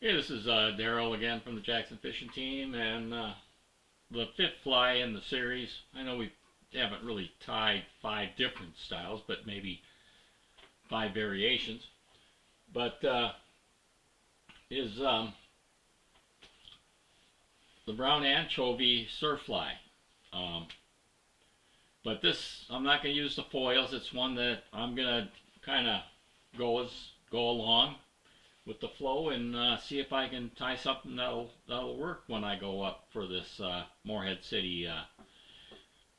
Hey, this is Daryl again from the Jackson Fishing Team, and the fifth fly in the series. I know we haven't really tied five different styles, but maybe five variations. But is the brown anchovy surf fly. Um, but this, I'm not going to use the foils. It's one that I'm going to kind of go along with the flow and see if I can tie something that'll work when I go up for this Morehead City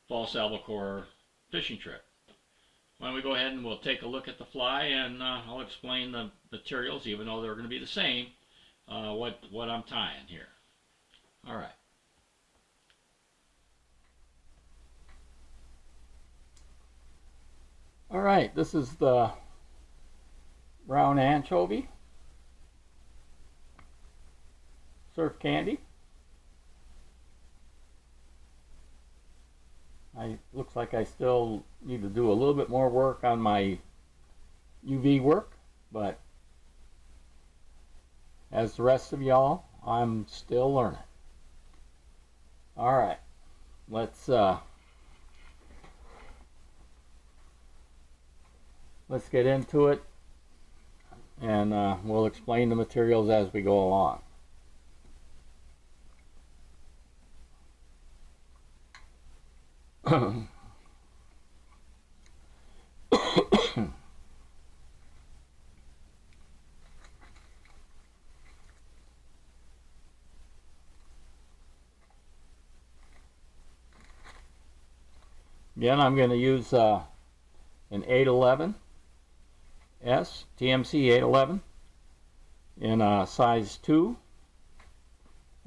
False Albacore fishing trip. Why don't we go ahead and we'll take a look at the fly, and I'll explain the materials, even though they're going to be the same, what I'm tying here. All right. All right, this is the brown anchovy Surf Candy. Looks like I still need to do a little bit more work on my UV work, but as the rest of y'all, I'm still learning. All right, let's get into it, and we'll explain the materials as we go along. Again, I'm going to use an 811 S TMC 811 in size 2,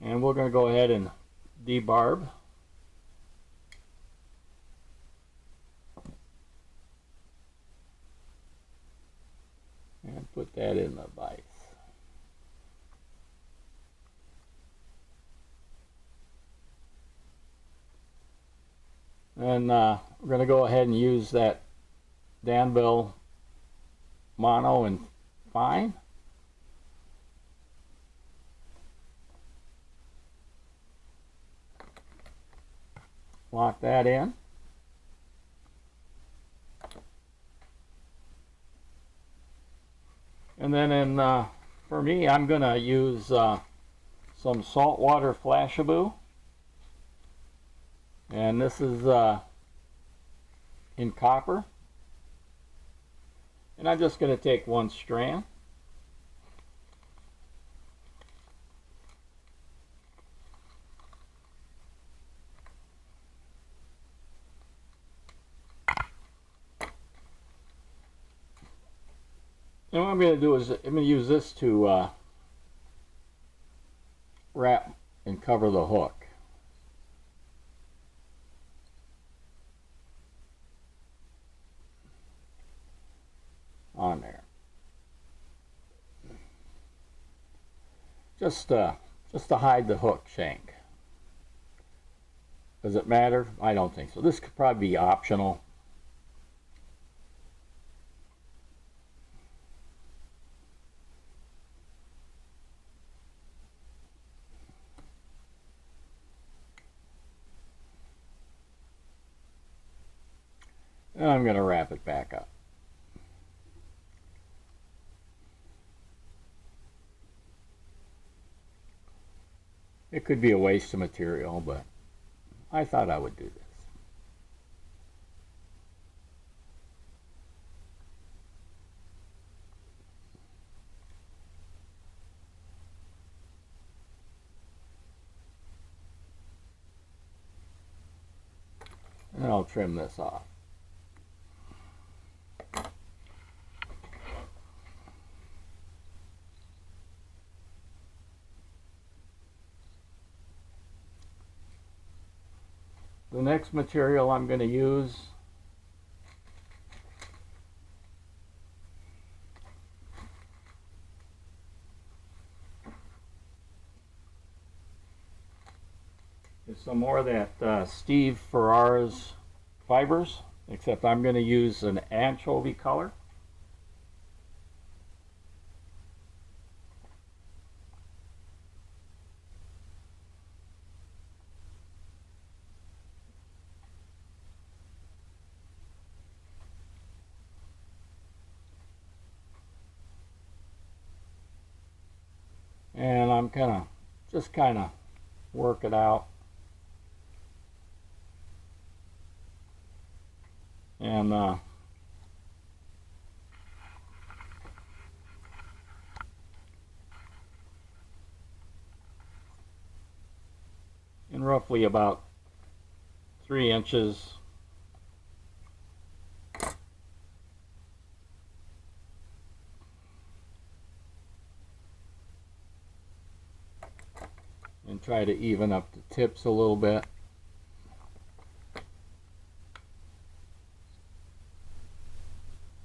and we're going to go ahead and debarb. And put that in the vise. And we're going to go ahead and use that Danville mono and fine. Lock that in. And then for me, I'm going to use some saltwater Flashabou. And this is in copper. And I'm just going to take one strand. And what I'm going to do is I'm going to use this to wrap and cover the hook. On there. Just to hide the hook shank. Does it matter? I don't think so. This could probably be optional. And I'm going to wrap it back up. It could be a waste of material, but I thought I would do this. And I'll trim this off. The next material I'm going to use is some more of that Steve Farrar's fibers, except I'm going to use an anchovy color. just kind of work it out. And in roughly about 3 inches. And try to even up the tips a little bit.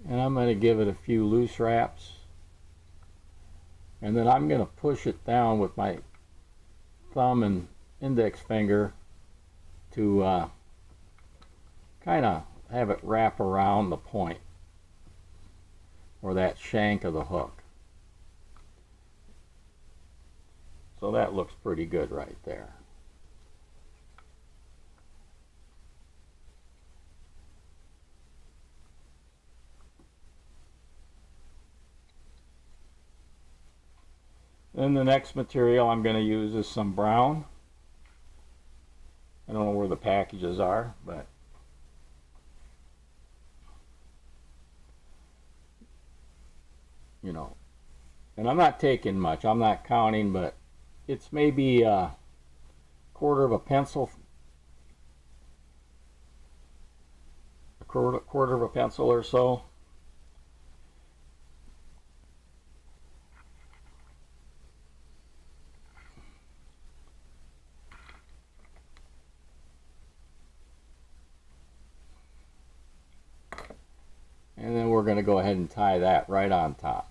And I'm going to give it a few loose wraps. And then I'm going to push it down with my thumb and index finger to kind of have it wrap around the point or that shank of the hook. So that looks pretty good right there. Then the next material I'm going to use is some brown. I don't know where the packages are, but you know, and I'm not taking much, I'm not counting, but it's maybe a quarter of a pencil, quarter of a pencil or so. And then we're going to go ahead and tie that right on top.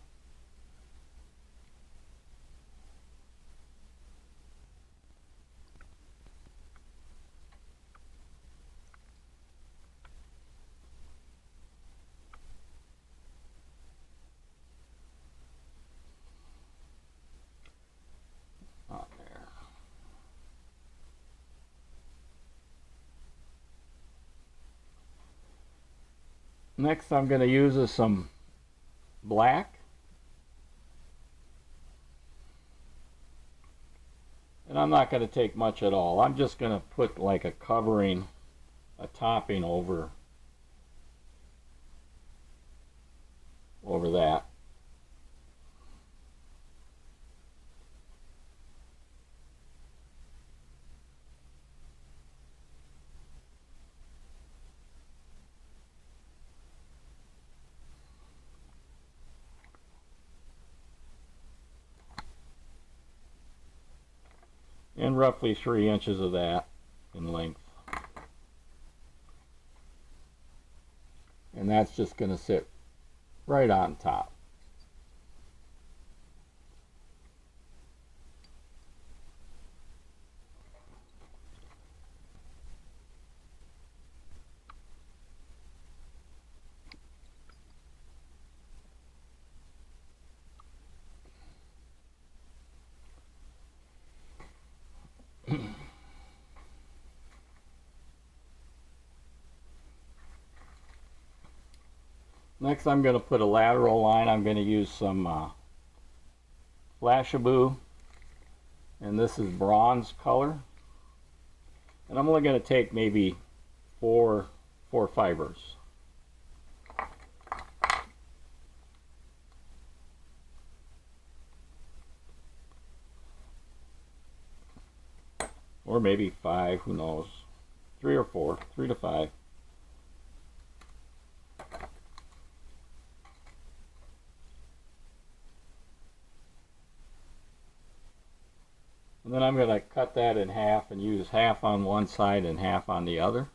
Next I'm going to use is some black, and I'm not going to take much at all. I'm just going to put like a covering, a topping over that. And roughly 3 inches of that in length. And that's just going to sit right on top. Next I'm going to put a lateral line. I'm going to use some Flashabou, and this is bronze color. And I'm only going to take maybe four fibers. Or maybe 5, who knows. 3 or 4, 3 to 5. And then I'm going to cut that in half and use half on one side and half on the other.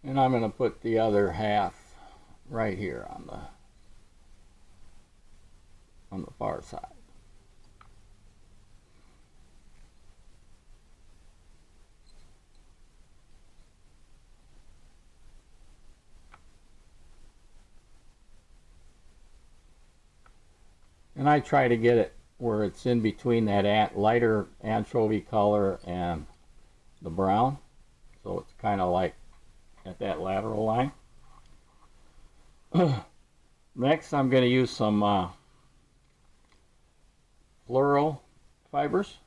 And I'm going to put the other half right here on the far side. And I try to get it where it's in between that lighter anchovy color and the brown. So it's kind of like at that lateral line. Next, I'm going to use some Fluoro fibers.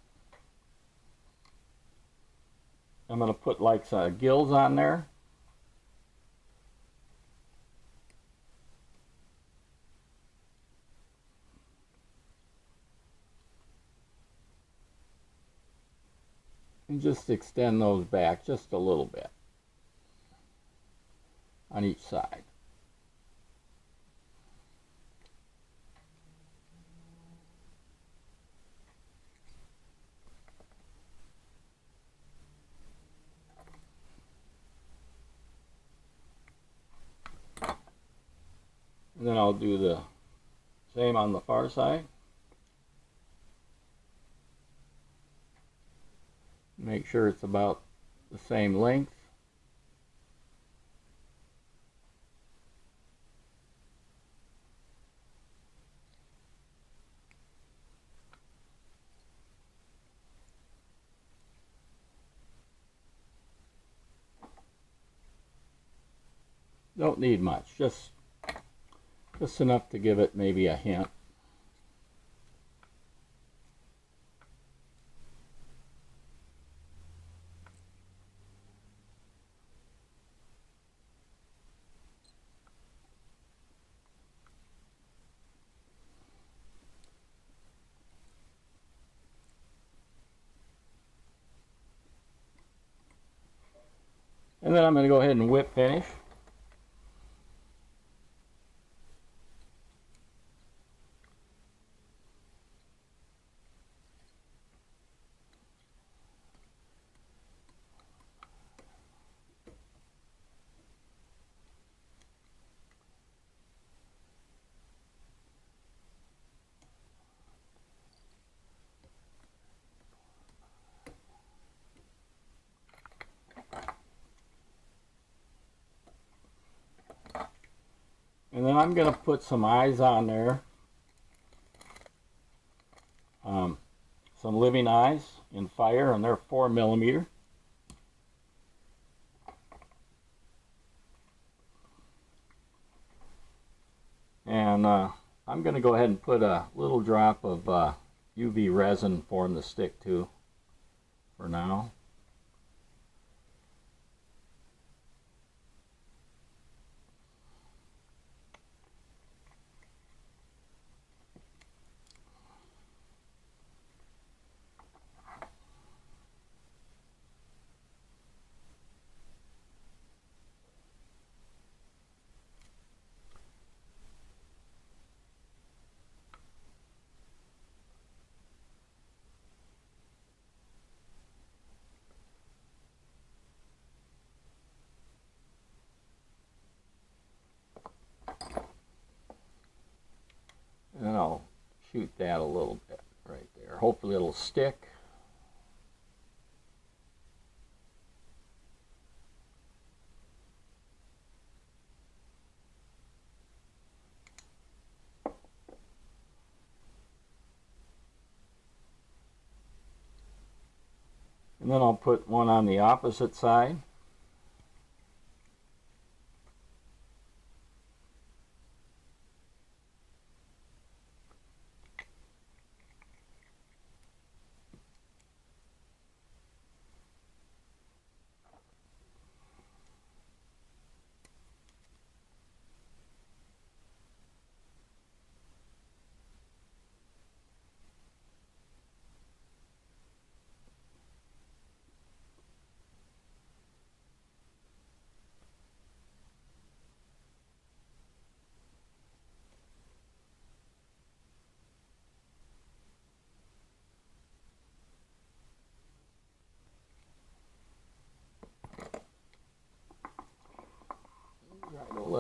I'm going to put like some gills on there. And just extend those back just a little bit on each side. And then I'll do the same on the far side. Make sure it's about the same length. Don't need much, just enough to give it maybe a hint. And then I'm going to go ahead and whip finish. And then I'm going to put some eyes on there. Some living eyes in fire, and they're 4mm. And I'm going to go ahead and put a little drop of UV resin for them to stick to for now. And I'll shoot that a little bit right there. Hopefully it'll stick. And then I'll put one on the opposite side.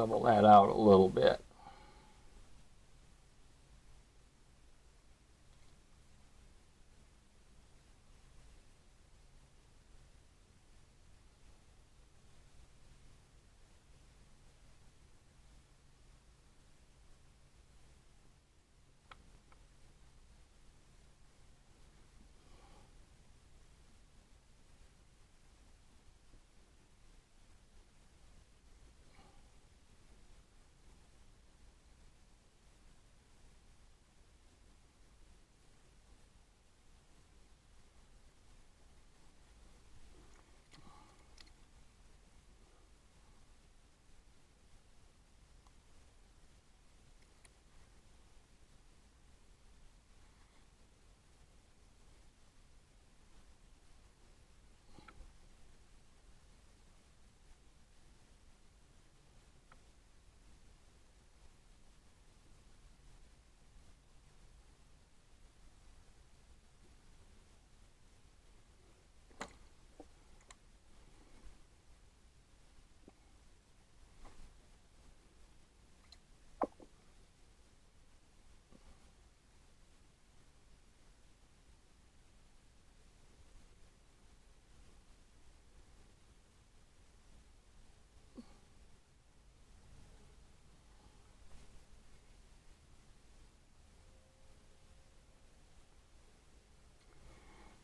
level that out a little bit.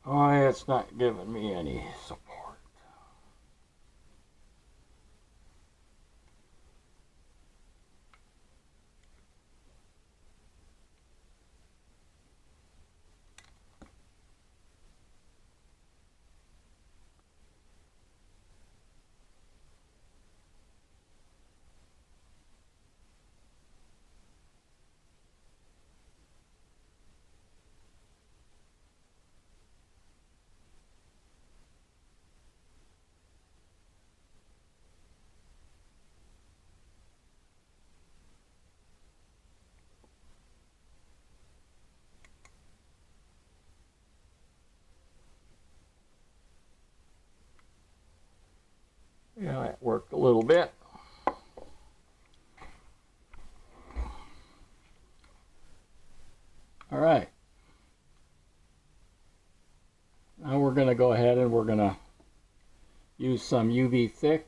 Oh, it's not giving me any support. Yeah, that worked a little bit. All right. Now we're going to go ahead and we're going to use some UV thick.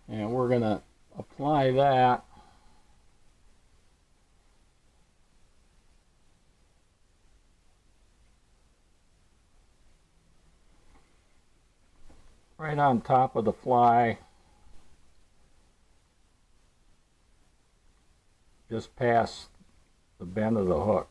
And we're going to apply that right on top of the fly, just past the bend of the hook.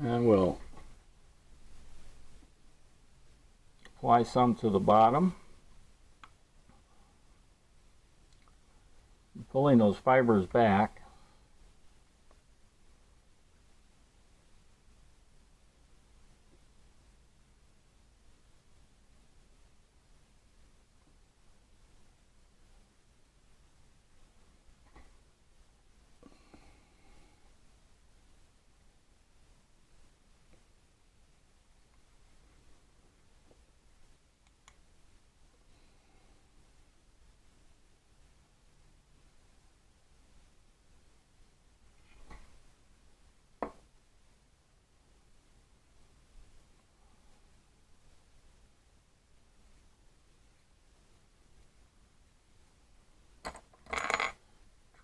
And we'll apply some to the bottom, pulling those fibers back.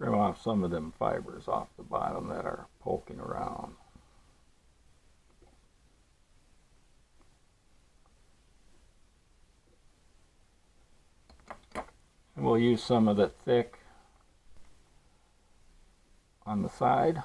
Trim off some of them fibers off the bottom that are poking around. And we'll use some of the thick on the side.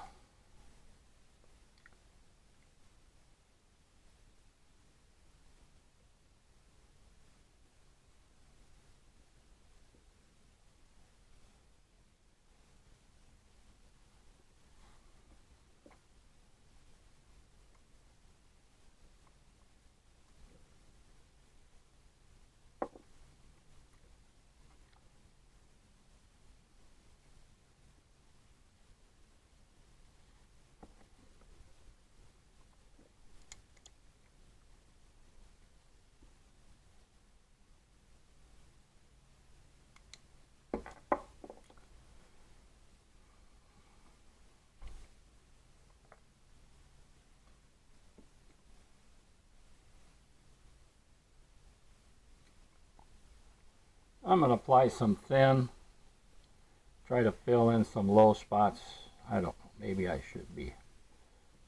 I'm going to apply some thin, try to fill in some low spots. I don't know, maybe I should be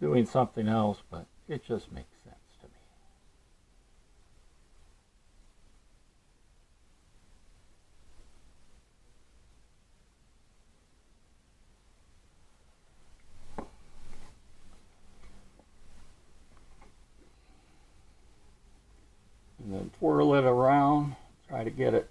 doing something else, but it just makes sense to me. And then twirl it around, try to get it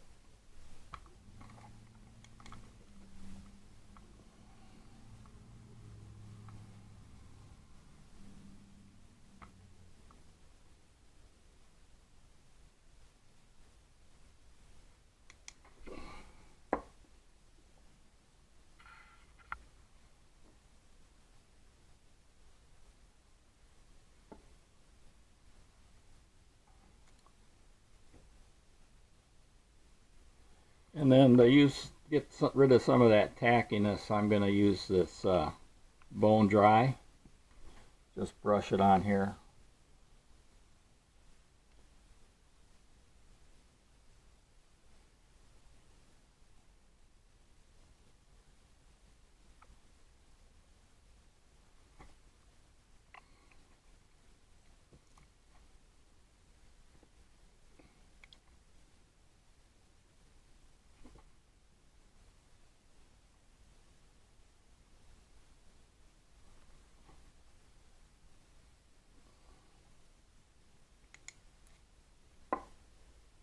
and then to get rid of some of that tackiness, I'm going to use this bone dry. Just brush it on here.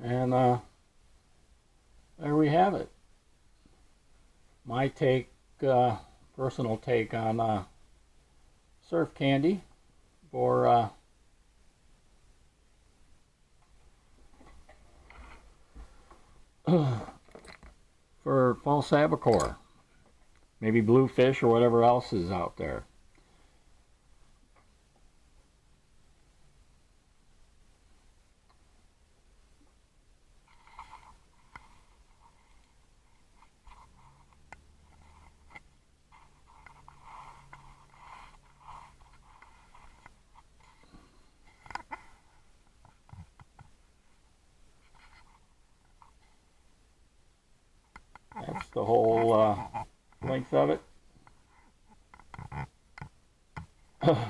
And there we have it. My take, personal take on surf candy for for false albacore, maybe bluefish or whatever else is out there. That's the whole length of it. Alright.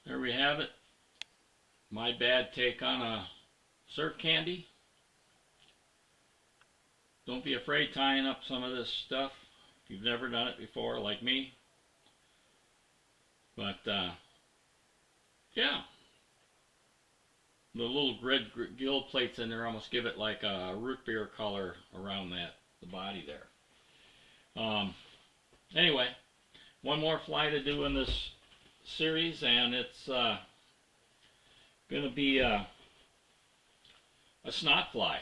There we have it. My bad take on a surf candy. Don't be afraid tying up some of this stuff if you've never done it before like me. But yeah, the little red gill plates in there almost give it like a root beer color around the body there. Anyway, one more fly to do in this series, and it's gonna be a snot fly.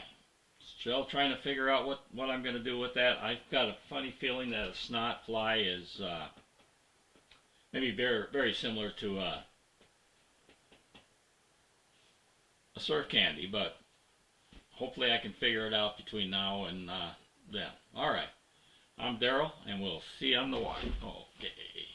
Still trying to figure out what I'm going to do with that. I've got a funny feeling that a snot fly is maybe very, very similar to a surf candy, but hopefully I can figure it out between now and then. Alright, I'm Daryl, and we'll see you on the water. Okay.